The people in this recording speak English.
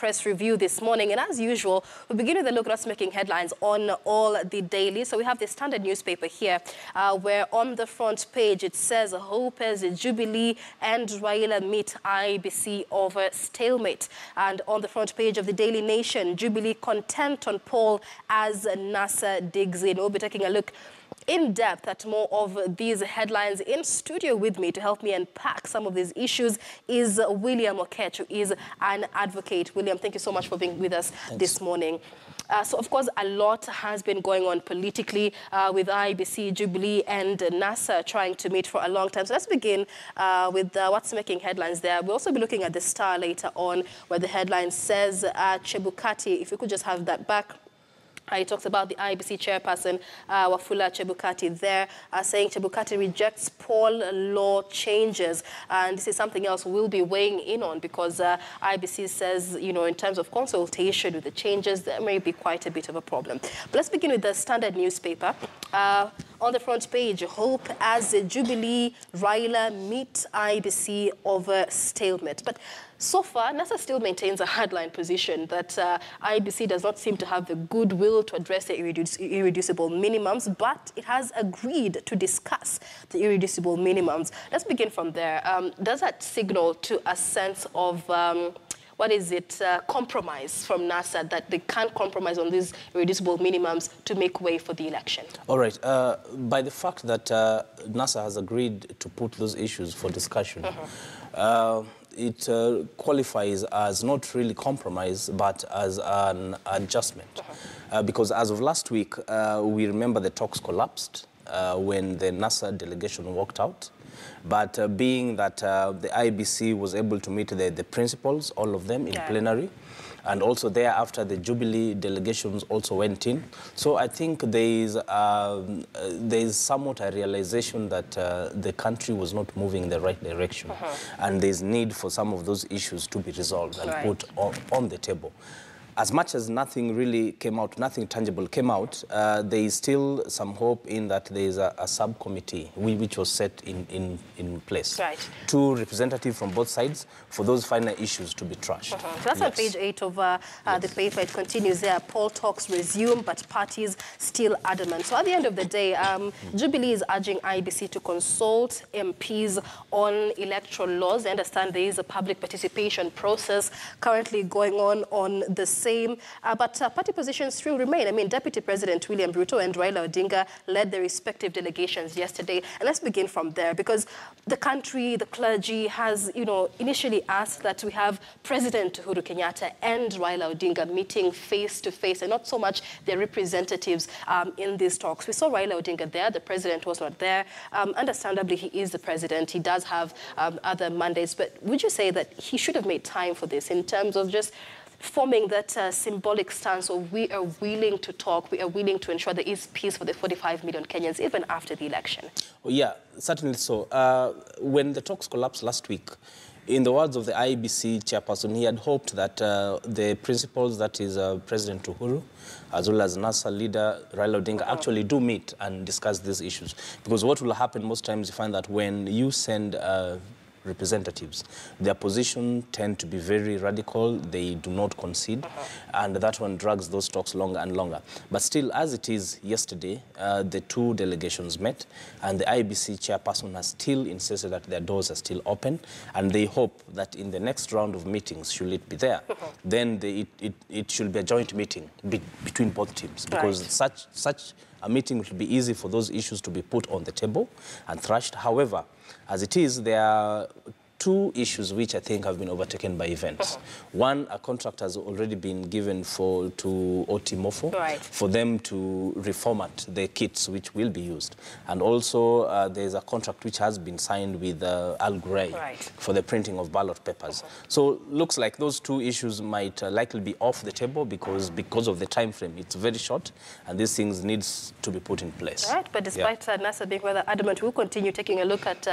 press review this morning. And as usual, we begin with a look at what's making headlines on all the dailies. So we have the Standard newspaper here, where on the front page it says, hope as Jubilee and Raila meet IEBC over stalemate. And on the front page of the Daily Nation, Jubilee content on poll as NASA digs in. We'll be taking a look in depth at more of these headlines. In studio with me to help me unpack some of these issues is William Okech, who is an advocate. William, thank you so much for being with us this morning. So, of course, a lot has been going on politically with IEBC, Jubilee and NASA trying to meet for a long time. So let's begin with what's making headlines there. We'll also be looking at the Star later on, where the headline says, Chebukati, if we could just have that back. He talks about the IEBC chairperson, Wafula Chebukati there, saying Chebukati rejects poll law changes. And this is something else we'll be weighing in on because IEBC says, you know, in terms of consultation with the changes, there may be quite a bit of a problem. But let's begin with the Standard newspaper. On the front page, hope as Jubilee, Raila meet IEBC over stalemate. But so far, NASA still maintains a hardline position that IEBC does not seem to have the goodwill to address the irreducible minimums, but it has agreed to discuss the irreducible minimums. Let's begin from there. Does that signal to a sense of compromise from NASA, that they can't compromise on these irreducible minimums to make way for the election? All right. By the fact that NASA has agreed to put those issues for discussion, it qualifies as not really compromise, but as an adjustment. Because as of last week, we remember the talks collapsed when the NASA delegation walked out. But being that the IEBC was able to meet the principals, all of them in plenary, and also thereafter the Jubilee delegations also went in. So I think there is somewhat a realization that the country was not moving in the right direction. And there's need for some of those issues to be resolved and put on the table. As much as nothing really came out, nothing tangible came out, there is still some hope in that there is a subcommittee which was set in place. Two representatives from both sides for those final issues to be trashed. So that's on page 8 of the paper. It continues there. Poll talks resume, but parties still adamant. So at the end of the day, Jubilee is urging IEBC to consult MPs on electoral laws. I understand there is a public participation process currently going on the same, but party positions still remain. I mean, Deputy President William Ruto and Raila Odinga led their respective delegations yesterday. And let's begin from there, because the country, the clergy has, you know, initially asked that we have President Uhuru Kenyatta and Raila Odinga meeting face to face, and not so much their representatives in these talks. We saw Raila Odinga there. The president was not there. Understandably, he is the president. He does have other mandates. But would you say that he should have made time for this in terms of just forming that symbolic stance of we are willing to talk, we are willing to ensure there is peace for the 45 million Kenyans, even after the election? Well, yeah, certainly so. When the talks collapsed last week, in the words of the IEBC chairperson, he had hoped that the principals, that is President Uhuru, as well as NASA leader Raila Odinga, actually do meet and discuss these issues. Because what will happen most times, you find that when you send representatives, their position tend to be very radical. They do not concede, and that one drags those talks longer and longer. But still, as it is yesterday, the two delegations met, and the IEBC chairperson has still insisted that their doors are still open, and they hope that in the next round of meetings, should it be there, then it should be a joint meeting between both teams, because such a meeting will be easy for those issues to be put on the table and thrashed. However, as it is, there are two issues which I think have been overtaken by events. One, a contract has already been given to Otimofo for them to reformat the kits which will be used. And also, there's a contract which has been signed with Al Ghurair for the printing of ballot papers. So looks like those two issues might likely be off the table because of the time frame. It's very short, and these things needs to be put in place. But despite NASA being rather adamant, we'll continue taking a look at